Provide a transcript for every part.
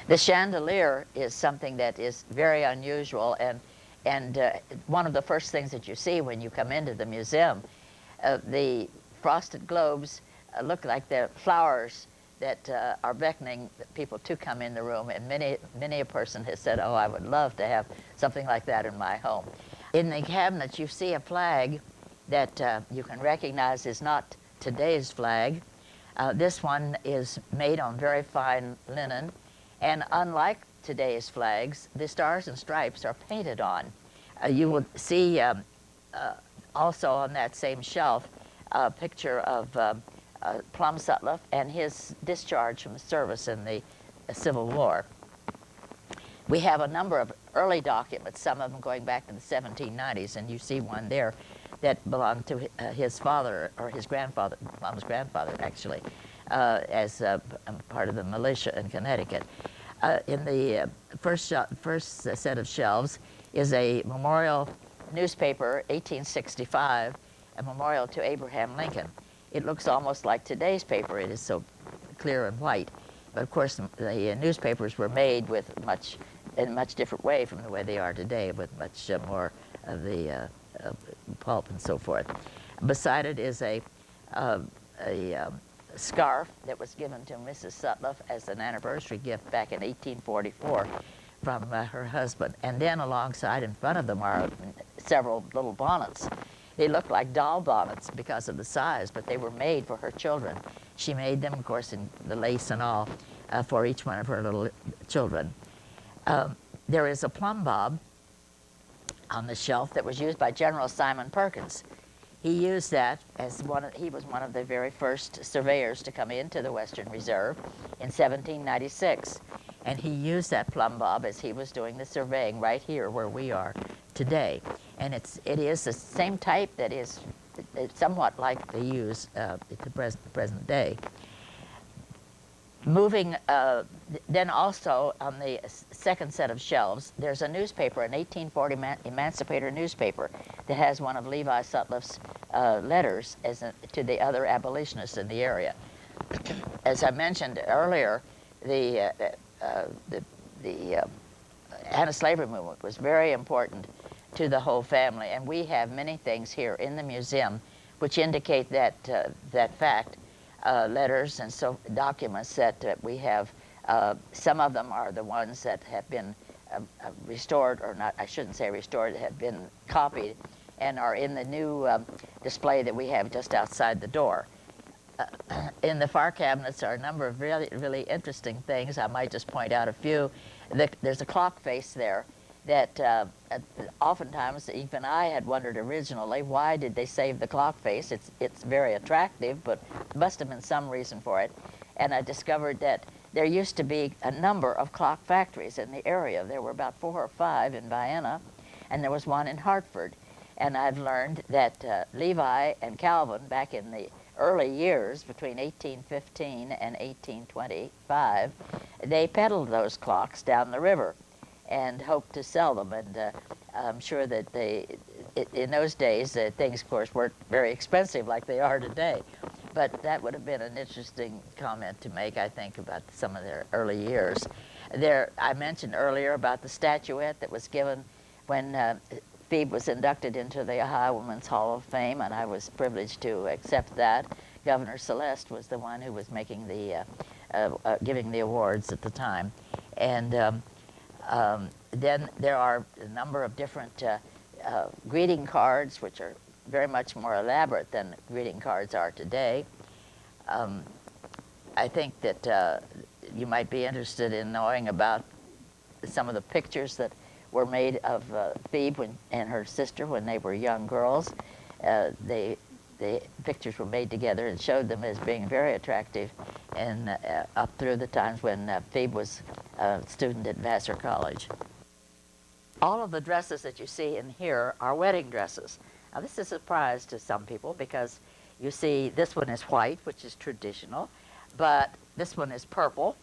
The chandelier is something that is very unusual, and one of the first things that you see when you come into the museum. The frosted globes look like they're flowers that are beckoning people to come in the room, and many a person has said, oh, I would love to have something like that in my home. In the cabinet you see a flag that you can recognize is not today's flag. This one is made on very fine linen, and unlike today's flags, the stars and stripes are painted on. You will see also on that same shelf a picture of Plum Sutliff and his discharge from service in the Civil War. We have a number of early documents, some of them going back to the 1790s, and you see one there that belonged to his father, or his grandfather, Plum's grandfather actually, as part of the militia in Connecticut. In the first set of shelves is a memorial newspaper, 1865, a memorial to Abraham Lincoln. It looks almost like today's paper. It is so clear and white. But of course, the newspapers were made with in a much different way from the way they are today, with much more of the pulp and so forth. Beside it is a scarf that was given to Mrs. Sutliff as an anniversary gift back in 1844 from her husband. And then alongside, in front of them, are several little bonnets. They look like doll bonnets because of the size, but they were made for her children. She made them, of course, in the lace and all, for each one of her little children. There is a plumb bob on the shelf that was used by General Simon Perkins. He used that as he was one of the very first surveyors to come into the Western Reserve in 1796. And he used that plumb bob as he was doing the surveying right here where we are today. And it is the same type that is somewhat like they use at the present day. Moving, then also on the second set of shelves, there's a newspaper, an 1840 Emancipator newspaper that has one of Levi Sutliff's letters to the other abolitionists in the area. As I mentioned earlier, the anti-slavery movement was very important to the whole family, and we have many things here in the museum which indicate that that fact. Letters and documents that we have. Some of them are the ones that have been restored, or not, I shouldn't say restored, have been copied and are in the new display that we have just outside the door. In the far cabinets are a number of really interesting things. I might just point out a few. There's a clock face there that oftentimes even I had wondered originally, why did they save the clock face? It's very attractive, but there must have been some reason for it. And I discovered that there used to be a number of clock factories in the area. There were about 4 or 5 in Vienna, and there was one in Hartford. And I've learned that Levi and Calvin, back in the early years, between 1815 and 1825, they peddled those clocks down the river and hoped to sell them. And I'm sure that in those days, things, of course, weren't very expensive like they are today. But that would have been an interesting comment to make, I think, about some of their early years. I mentioned earlier about the statuette that was given when Phoebe was inducted into the Ohio Women's Hall of Fame, and I was privileged to accept that. Governor Celeste was the one who was making the, giving the awards at the time. And then there are a number of different greeting cards, which are very much more elaborate than greeting cards are today. I think that you might be interested in knowing about some of the pictures that were made of Phoebe and her sister when they were young girls. The pictures were made together and showed them as being very attractive, and up through the times when Phoebe was a student at Vassar College. All of the dresses that you see in here are wedding dresses. Now this is a surprise to some people because you see this one is white, which is traditional, but this one is purple,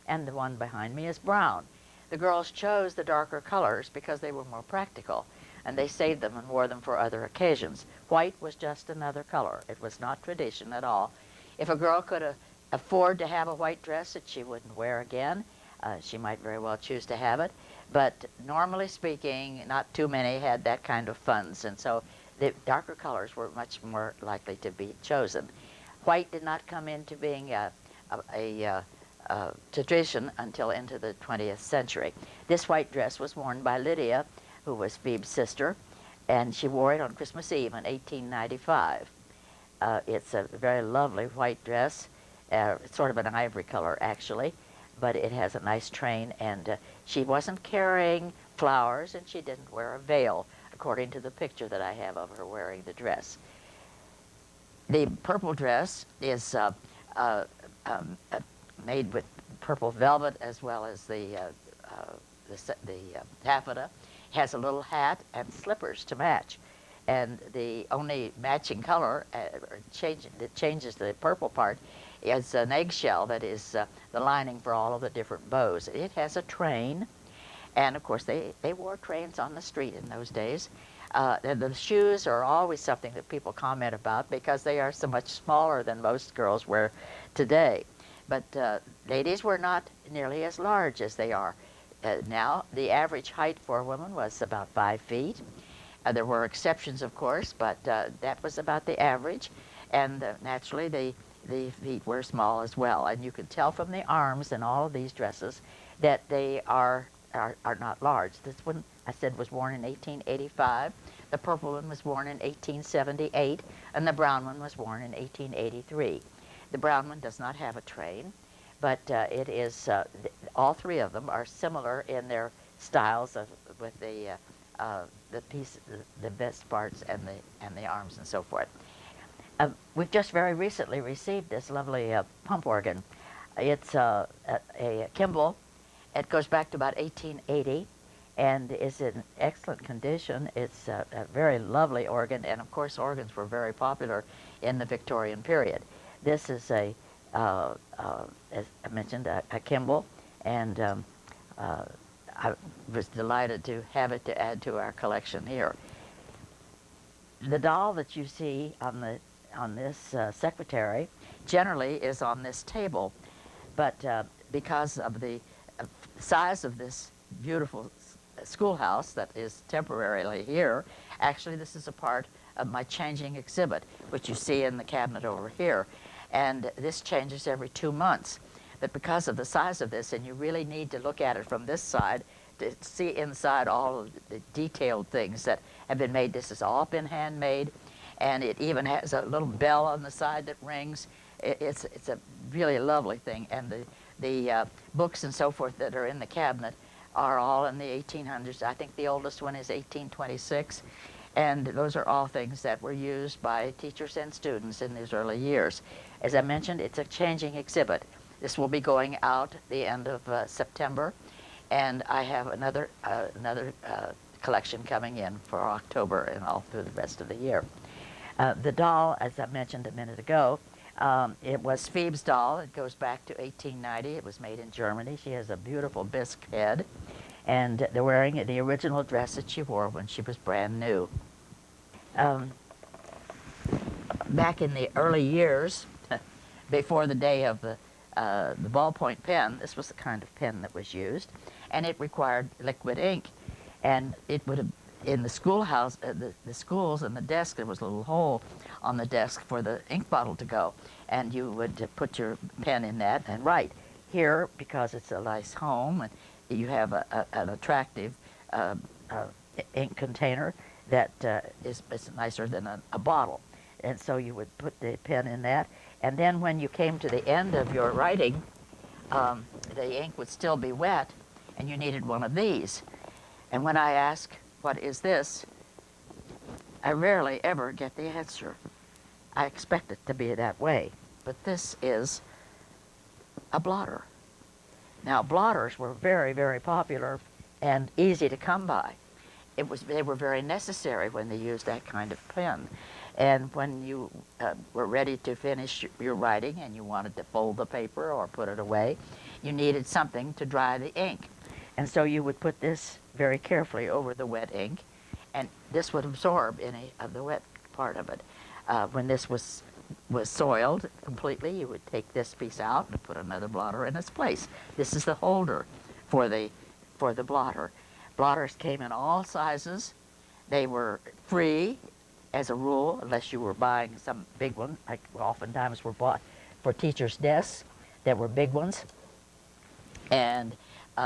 and the one behind me is brown. The girls chose the darker colors because they were more practical, and they saved them and wore them for other occasions. White was just another color. It was not tradition at all. If a girl could afford to have a white dress that she wouldn't wear again, She might very well choose to have it, but normally speaking, not too many had that kind of funds, and so the darker colors were much more likely to be chosen. White did not come into being a tradition until into the 20th century. This white dress was worn by Lydia, who was Phoebe's sister, and she wore it on Christmas Eve in 1895. It's a very lovely white dress. It's sort of an ivory color, actually, but it has a nice train, and she wasn't carrying flowers, and she didn't wear a veil, according to the picture that I have of her wearing the dress. The purple dress is made with purple velvet as well as the taffeta. It has a little hat and slippers to match. And the only matching color that changes the purple part is an eggshell that is the lining for all of the different bows. It has a train, and of course they wore trains on the street in those days. The shoes are always something that people comment about because they are so much smaller than most girls wear today. But ladies were not nearly as large as they are now. The average height for a woman was about 5 feet. There were exceptions, of course, but that was about the average. And naturally, the feet were small as well. And you could tell from the arms in all of these dresses that they are not large. This one, I said, was worn in 1885. The purple one was worn in 1878, and the brown one was worn in 1883. The brown one does not have a train, but it is, all three of them are similar in their styles with the piece, the vest parts and the arms and so forth. We've just very recently received this lovely pump organ. It's a Kimball. It goes back to about 1880 and is in excellent condition. It's a very lovely organ, and of course organs were very popular in the Victorian period. This is as I mentioned, a Kimball, and I was delighted to have it to add to our collection here. The doll that you see on this secretary generally is on this table, but because of the size of this beautiful schoolhouse that is temporarily here, actually this is a part of my changing exhibit, which you see in the cabinet over here. And this changes every 2 months. But because of the size of this, and you really need to look at it from this side to see inside all of the detailed things that have been made. This has all been handmade, and it even has a little bell on the side that rings. It's a really lovely thing, and the books and so forth that are in the cabinet are all in the 1800s. I think the oldest one is 1826, and those are all things that were used by teachers and students in these early years. As I mentioned, it's a changing exhibit. This will be going out the end of September, and I have another collection coming in for October and all through the rest of the year. The doll, as I mentioned a minute ago, it was Phoebe's doll. It goes back to 1890. It was made in Germany. She has a beautiful bisque head, and they're wearing the original dress that she wore when she was brand new. Back in the early years, before the day of the ballpoint pen, this was the kind of pen that was used, and it required liquid ink. And it would have, in the schoolhouse, the schools and the desk, there was a little hole on the desk for the ink bottle to go, and you would put your pen in that and write. Here, because it's a nice home, and you have an attractive ink container that is nicer than a bottle. And so you would put the pen in that, and then when you came to the end of your writing, the ink would still be wet, and you needed one of these. And when I ask, what is this, I rarely ever get the answer. I expect it to be that way, but this is a blotter. Now, blotters were very, very popular and easy to come by. They were very necessary when they used that kind of pen. And when you were ready to finish your writing and you wanted to fold the paper or put it away, you needed something to dry the ink. And so you would put this very carefully over the wet ink, and this would absorb any of the wet part of it. When this was was soiled completely, you would take this piece out and put another blotter in its place. This is the holder for the blotter. Blotters came in all sizes. They were free as a rule, unless you were buying some big one, like oftentimes were bought for teachers' desks that were big ones. And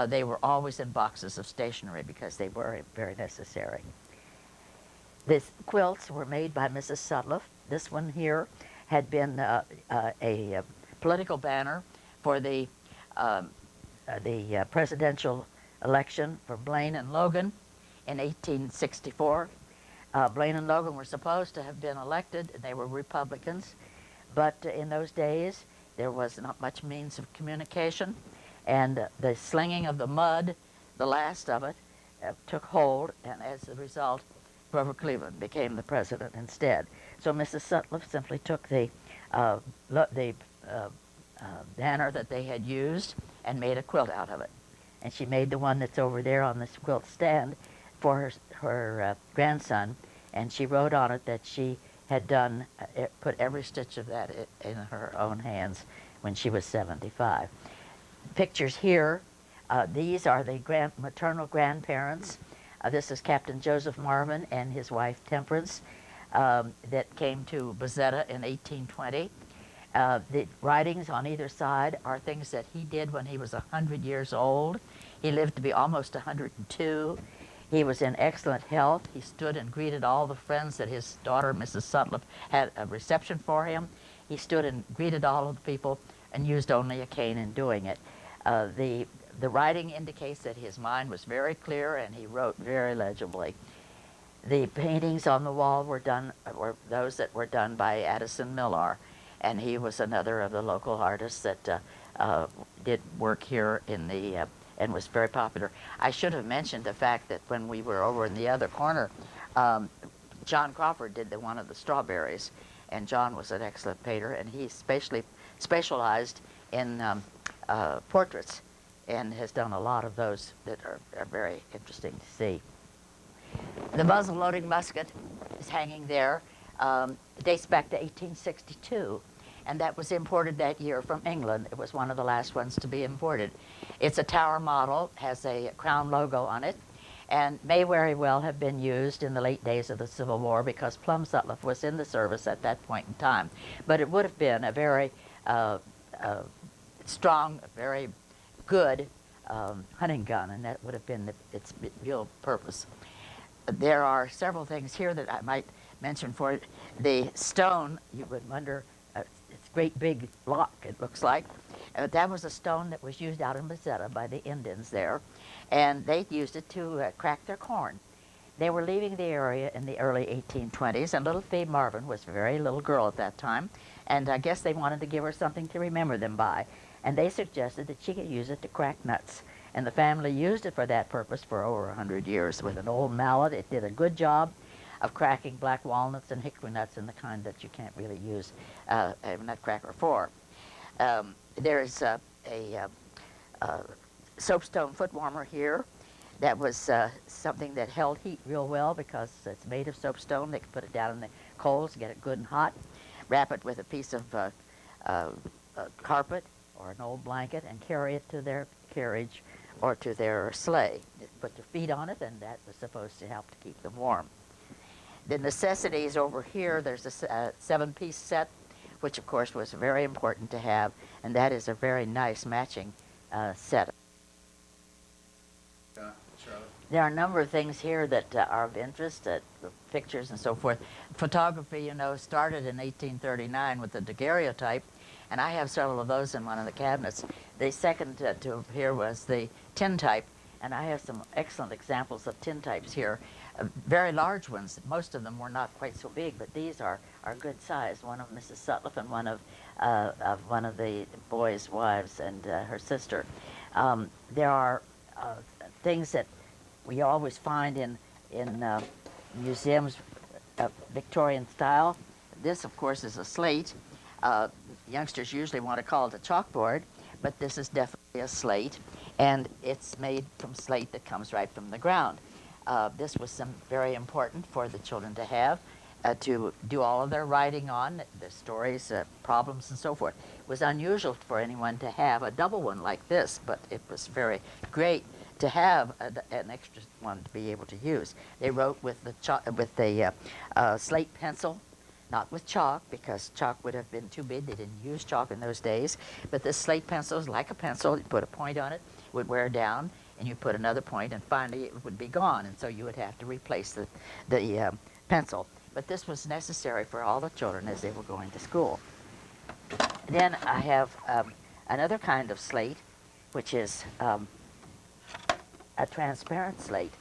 they were always in boxes of stationery because they were very necessary. These quilts were made by Mrs. Sutliff. This one here had been a political banner for the presidential election for Blaine and Logan in 1864. Blaine and Logan were supposed to have been elected. They were Republicans, but in those days there was not much means of communication, and the slinging of the mud, the last of it, took hold, and as a result, Grover Cleveland became the president instead. So Mrs. Sutliff simply took the banner that they had used and made a quilt out of it. And she made the one that's over there on this quilt stand for her grandson, and she wrote on it that she had done, put every stitch of that in her own hands when she was 75. Pictures here, these are the maternal grandparents. This is Captain Joseph Marvin and his wife Temperance that came to Bezetta in 1820. The writings on either side are things that he did when he was 100 years old. He lived to be almost 102. He was in excellent health. He stood and greeted all the friends that his daughter, Mrs. Sutliff, had a reception for him. He stood and greeted all of the people and used only a cane in doing it. The writing indicates that his mind was very clear and he wrote very legibly. The paintings on the wall were those that were done by Addison Millar, and he was another of the local artists that did work here in the and was very popular. I should have mentioned the fact that when we were over in the other corner, John Crawford did one of the strawberries, and John was an excellent painter, and he specialized in portraits and has done a lot of those that are very interesting to see. The muzzle-loading musket is hanging there. It dates back to 1862, and that was imported that year from England. It was one of the last ones to be imported. It's a tower model, has a crown logo on it, and may very well have been used in the late days of the Civil War because Plum Sutliff was in the service at that point in time. But it would have been a very strong, very good hunting gun, and that would have been its real purpose. There are several things here that I might mention for it. The stone, you would wonder, it's a great big block, it looks like. That was a stone that was used out in Bezetta by the Indians there, and they used it to crack their corn. They were leaving the area in the early 1820s, and little Phoebe Marvin was a very little girl at that time, and I guess they wanted to give her something to remember them by, and they suggested that she could use it to crack nuts. And the family used it for that purpose for over 100 years. With an old mallet, it did a good job of cracking black walnuts and hickory nuts, and the kind that you can't really use a nutcracker for. There's a soapstone foot warmer here. That was something that held heat real well because it's made of soapstone. They could put it down in the coals, get it good and hot, wrap it with a piece of carpet or an old blanket, and carry it to their carriage or to their sleigh. They put their feet on it, and that was supposed to help to keep them warm. The necessities over here, there's a 7-piece set, which of course was very important to have, and that is a very nice matching set. Charlotte. There are a number of things here that are of interest, pictures and so forth. Photography, you know, started in 1839 with the daguerreotype, and I have several of those in one of the cabinets. The second to here was the tintype, and I have some excellent examples of tintypes here. Very large ones. Most of them were not quite so big, but these are good size. One of Mrs. Sutliff and one of one of the boys' wives and her sister. There are things that we always find in museums of Victorian style. This, of course, is a slate. Youngsters usually want to call it a chalkboard, but this is definitely a slate, and it's made from slate that comes right from the ground. This was very important for the children to have. to do all of their writing on, the stories, problems, and so forth. It was unusual for anyone to have a double one like this, but it was very great to have an extra one to be able to use. They wrote with the slate pencil, not with chalk, because chalk would have been too big. They didn't use chalk in those days. But this slate pencil is like a pencil. You put a point on it, it would wear down, and you put another point, and finally it would be gone. And so you would have to replace the pencil. But this was necessary for all the children as they were going to school. Then I have another kind of slate, which is a transparent slate.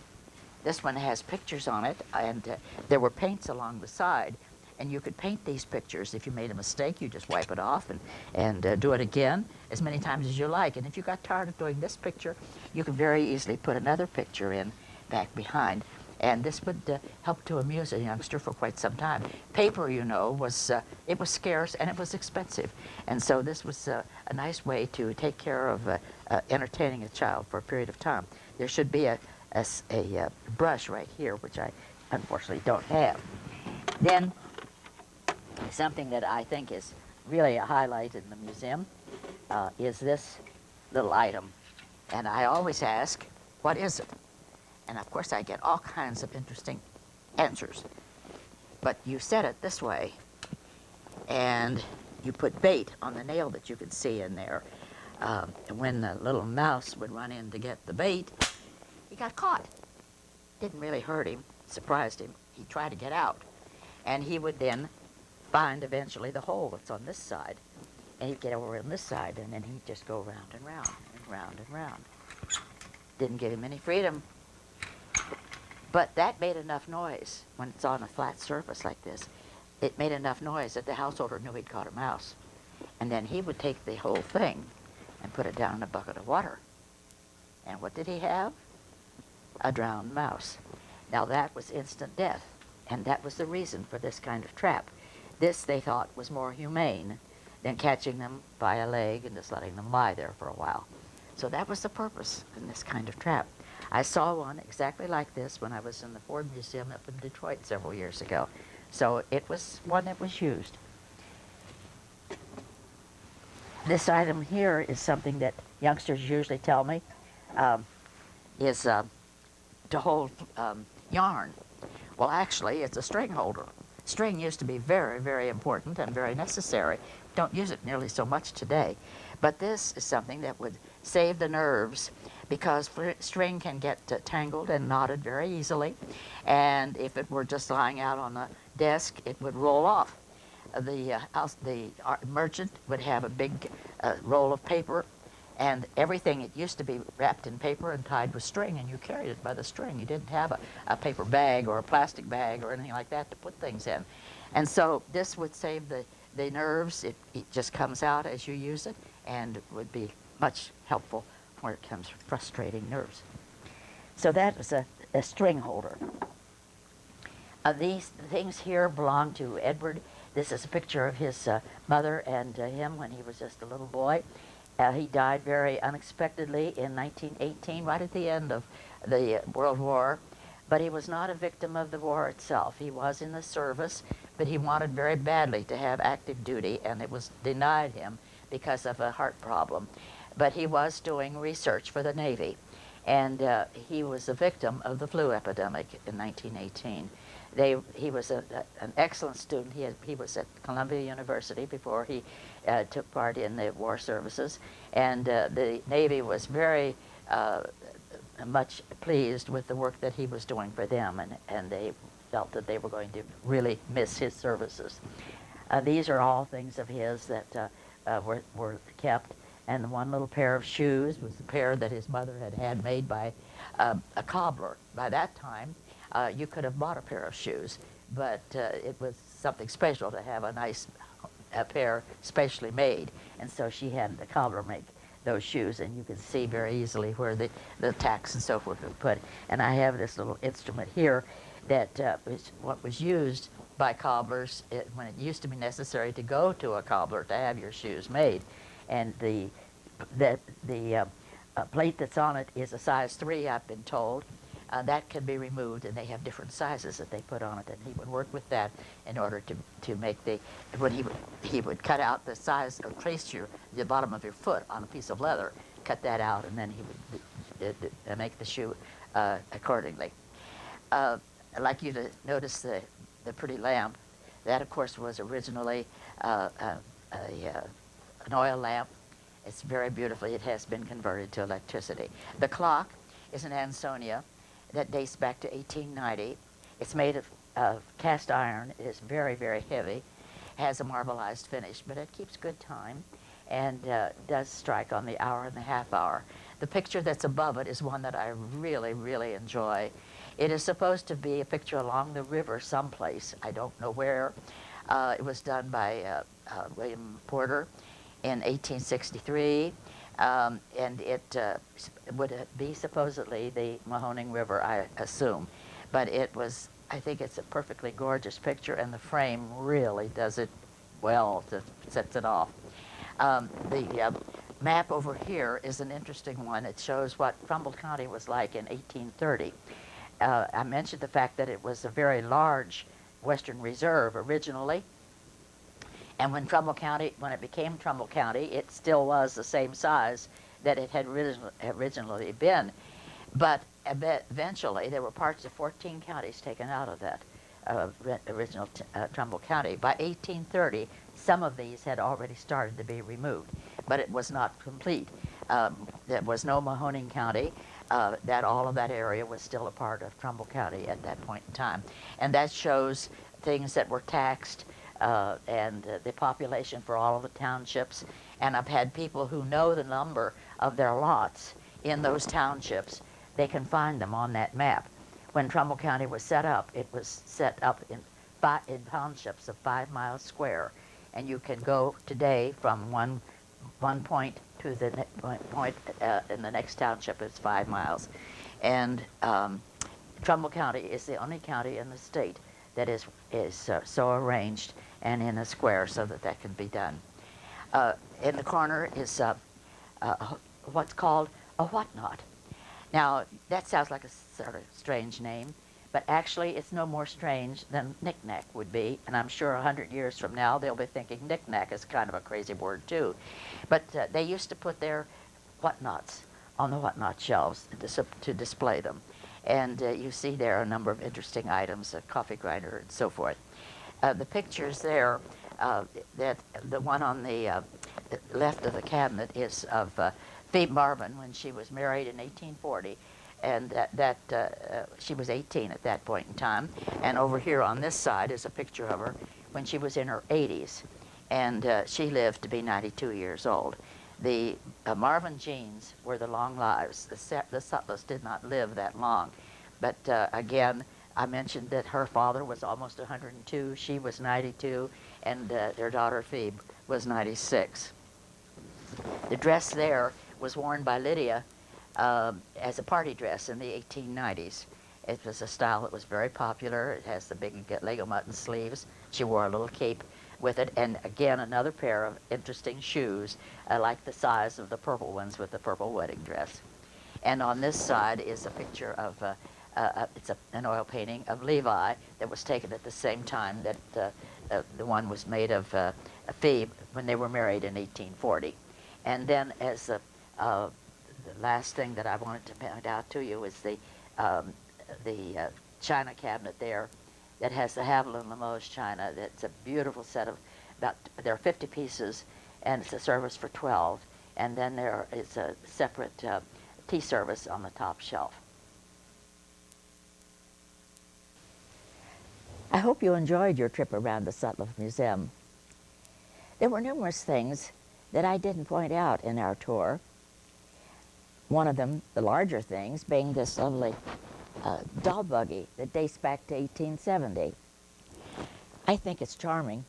This one has pictures on it, and there were paints along the side, and you could paint these pictures. If you made a mistake, you just wipe it off and do it again as many times as you like. And if you got tired of doing this picture, you could very easily put another picture in back behind. And this would help to amuse a youngster for quite some time. Paper, you know, was it was scarce and it was expensive. And so this was a nice way to take care of entertaining a child for a period of time. There should be a brush right here, which I unfortunately don't have. Then something that I think is really a highlight in the museum is this little item. And I always ask, what is it? And of course I get all kinds of interesting answers. But you set it this way, and you put bait on the nail that you could see in there. And when the little mouse would run in to get the bait, he got caught. Didn't really hurt him, surprised him. He tried to get out. And he would then find eventually the hole that's on this side. And he'd get over on this side, and then he'd just go round and round and round and round. Didn't give him any freedom. But that made enough noise when it's on a flat surface like this. It made enough noise that the householder knew he'd caught a mouse. And then he would take the whole thing and put it down in a bucket of water. And what did he have? A drowned mouse. Now that was instant death, and that was the reason for this kind of trap. This, they thought, was more humane than catching them by a leg and just letting them lie there for a while. So that was the purpose in this kind of trap. I saw one exactly like this when I was in the Ford Museum up in Detroit several years ago. So it was one that was used. This item here is something that youngsters usually tell me is to hold yarn. Well, actually, it's a string holder. String used to be very, very important and very necessary. Don't use it nearly so much today. But this is something that would save the nerves, because string can get tangled and knotted very easily. And if it were just lying out on the desk, it would roll off. The merchant would have a big roll of paper, and everything, it used to be wrapped in paper and tied with string, and you carried it by the string. You didn't have a paper bag or a plastic bag or anything like that to put things in. And so this would save the nerves. It just comes out as you use it, and would be much helpful when it comes to frustrating nerves. So that was a string holder. These things here belong to Edward. This is a picture of his mother and him when he was just a little boy. He died very unexpectedly in 1918, right at the end of the World War. But he was not a victim of the war itself. He was in the service, but he wanted very badly to have active duty, and it was denied him because of a heart problem. But he was doing research for the Navy, and he was a victim of the flu epidemic in 1918. He was an excellent student. He was at Columbia University before he took part in the war services, and the Navy was very much pleased with the work that he was doing for them, and they felt that they were going to really miss his services. These are all things of his that were kept, and one little pair of shoes was the pair that his mother had made by a cobbler. By that time, you could have bought a pair of shoes, but it was something special to have a nice pair specially made, and so she had the cobbler make those shoes, and you can see very easily where the tacks and so forth were put. And I have this little instrument here that is what was used by cobblers when it used to be necessary to go to a cobbler to have your shoes made. And the plate that's on it is a size 3, I've been told. that can be removed, and they have different sizes that they put on it, and he would work with that in order to make the, when he would cut out the size, or trace the bottom of your foot on a piece of leather, cut that out, and then he would make the shoe accordingly. I'd like you to notice the pretty lamp. That, of course, was originally an oil lamp. It's very beautifully, it has been converted to electricity. The clock is an Ansonia that dates back to 1890. It's made of cast iron. It is very, very heavy, has a marbleized finish, but it keeps good time and does strike on the hour and the half hour. The picture that's above it is one that I really, really enjoy. It is supposed to be a picture along the river someplace. I don't know where. It was done by William Porter in 1863, and it would be supposedly the Mahoning River, I assume. But it was, I think it's a perfectly gorgeous picture, and the frame really does it well, sets it off. The map over here is an interesting one. It shows what Trumbull County was like in 1830. I mentioned the fact that it was a very large Western Reserve originally, and when it became Trumbull County, it still was the same size that it had originally been. But eventually, there were parts of 14 counties taken out of that original Trumbull County. By 1830, some of these had already started to be removed, but it was not complete. There was no Mahoning County. All of that area was still a part of Trumbull County at that point in time. And that shows things that were taxed and the population for all of the townships. And I've had people who know the number of their lots in those townships. They can find them on that map. When Trumbull County was set up, it was set up in townships of 5 miles square. And you can go today from one point to the point in the next township is 5 miles. And Trumbull County is the only county in the state that is so arranged and in a square so that can be done. In the corner is what's called a whatnot. Now, that sounds like a sort of strange name, but actually it's no more strange than knick-knack would be, and I'm sure 100 years from now they'll be thinking knick-knack is kind of a crazy word too. But they used to put their whatnots on the whatnot shelves to display them. And you see there a number of interesting items, a coffee grinder and so forth. The pictures there, that the one on the left of the cabinet is of Phoebe Marvin when she was married in 1840, and she was 18 at that point in time. And over here on this side is a picture of her when she was in her 80s, and she lived to be 92 years old. The Marvin genes were the long lives. The Sutliffs did not live that long. But again, I mentioned that her father was almost 102, she was 92, and their daughter Phoebe was 96. The dress there was worn by Lydia as a party dress in the 1890s. It was a style that was very popular. It has the big Lego mutton sleeves. She wore a little cape with it, and again another pair of interesting shoes, like the size of the purple ones with the purple wedding dress. And on this side is a picture of, an oil painting of Levi that was taken at the same time that the one was made of Phoebe when they were married in 1840. And then as the last thing that I wanted to point out to you is the china cabinet there that has the Haviland Limoges china. That's a beautiful set of, there are 50 pieces, and it's a service for 12. And then there is a separate tea service on the top shelf. I hope you enjoyed your trip around the Sutliff Museum. There were numerous things that I didn't point out in our tour. One of them, the larger things, being this lovely doll buggy that dates back to 1870. I think it's charming,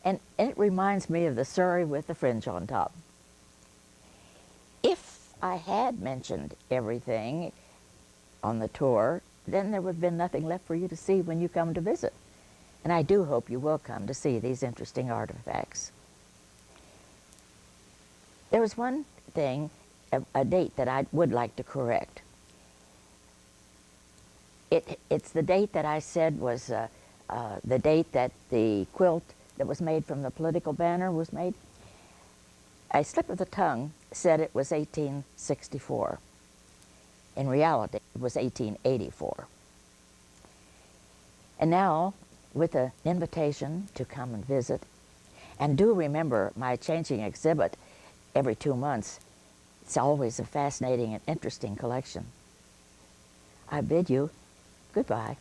and it reminds me of the Surrey with the fringe on top. If I had mentioned everything on the tour, then there would have been nothing left for you to see when you come to visit. And I do hope you will come to see these interesting artifacts. There was one thing, a date that I would like to correct. It's the date that I said was the date that the quilt that was made from the political banner was made. A slip of the tongue said it was 1864. In reality, it was 1884. And now, with an invitation to come and visit, and do remember my changing exhibit every 2 months. It's always a fascinating and interesting collection. I bid you goodbye.